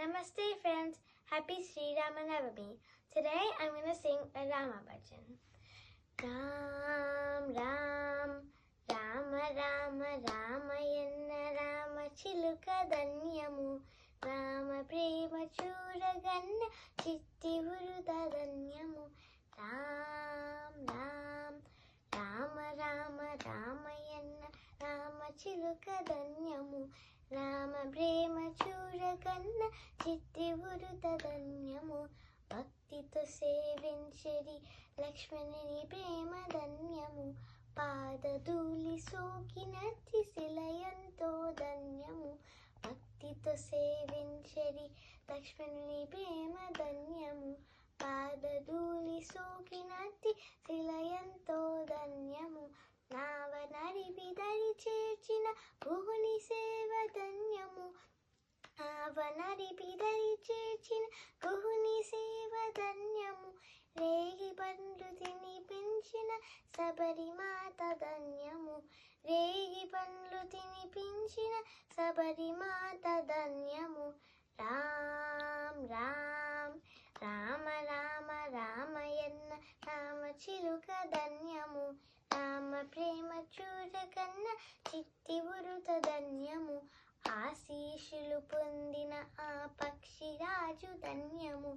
Namaste friends, happy Sri Ramanavami. Today I'm going to sing a Rama bhajan. Ram, Ram, Rama, Rama, Ramayanna, Rama, Chiluka Danyamu, Rama, Prema, Churaganna, Chitti Huruda Danyamu, Ram, Ram, Rama, Rama, Ramayanna, Rama, Chiluka Danyamu, Rama, Prema, Churaganna, Chitti Huruda Danyamu, భక్తితో సేవించరి లక్ష్మణుని ప్రేమ ధన్యము, పాదధూళి సోకినట్టి శిలయంతో ధన్యము. భక్తితో సేవించరి లక్ష్మణుని ప్రేమ ధన్యము, పాదధూళి సోకినట్టి శిలయంతో ధన్యము. నావనరిపి దరి చేర్చిన గుహుని సేవ ధన్యము, నావనరిపి దరి చేర్చిన గుహుని సేవ ధన్యము. రేగి పండ్లు తిని పెంచిన శబరిమాత ధన్యము, రేగి పండ్లు తిని పెంచిన శబరిమాత ధన్యము. రామ్ రామ్ రామ రామ రామయన్న రామ చిలుక ధన్యము, రామ ప్రేమ చూరకన్న చిట్టి ఉరుత ధన్యము. ఆశీషులు పొందిన ఆ పక్షిరాజు ధన్యము,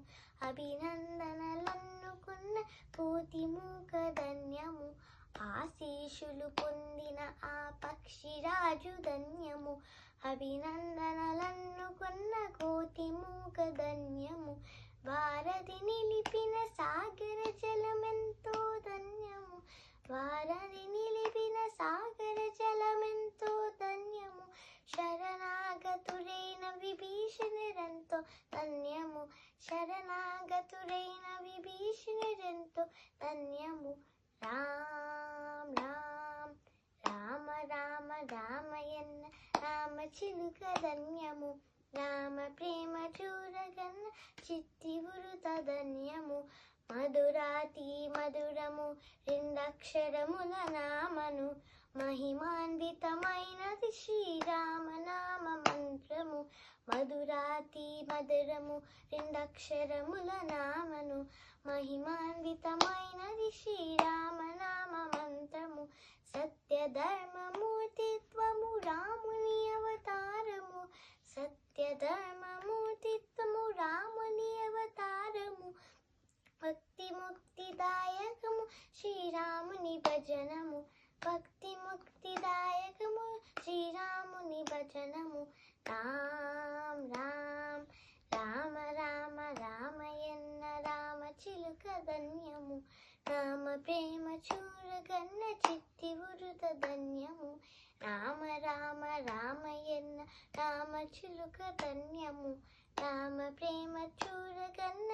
అభినందనలన్నుకున్న కోతిమూక ధన్యము. ఆశీషులు పొందిన ఆ పక్షిరాజు ధన్యము, అభినందనలన్నుకున్న కోతిమూక ధన్యము. వారధి నిలిపిన సాగర జలమెంతో ధన్యము, వారధి నిలిపిన సాగర జలమెంతో ధన్యము. శరణాగతురైన విభీషణురెంతో ధన్యము, శరణాగతురైన విభీషణురెంతో ధన్యము. రామ్ రామ్ రామ రామ రామయన్న రామ చిలుక ధన్యము, రామ ప్రేమ చూరగన్న చిట్టి ఉరుత ధన్యము. మధురాతి మధురము రెండక్షరముల నామను, మహిమాన్వితమైనది శ్రీరామనామ మంత్రము. మధురాతి మధురము రెండక్షరముల నామను, మహిమాన్వితమైనది శ్రీరామనామ మంత్రము. సత్యధర్మమూర్తిత్వము రాముని అవతారము, సత్యధర్మమూర్తిత్వము రాముని అవతారము. భక్తి ముక్తిదాయకము శ్రీరాముని భజనము, భక్తి ముక్తిదాయకము శ్రీరాముని భజనము. రామ్ రామ్ రామ రామ రామయన్న రామ చిలుక ధన్యము, రామ ప్రేమ చూరగన్న చిట్టి ఉరుత ధన్యము. రామ రామ రామయన్న రామ చిలుక ధన్యము, రామ ప్రేమ చూరగన్న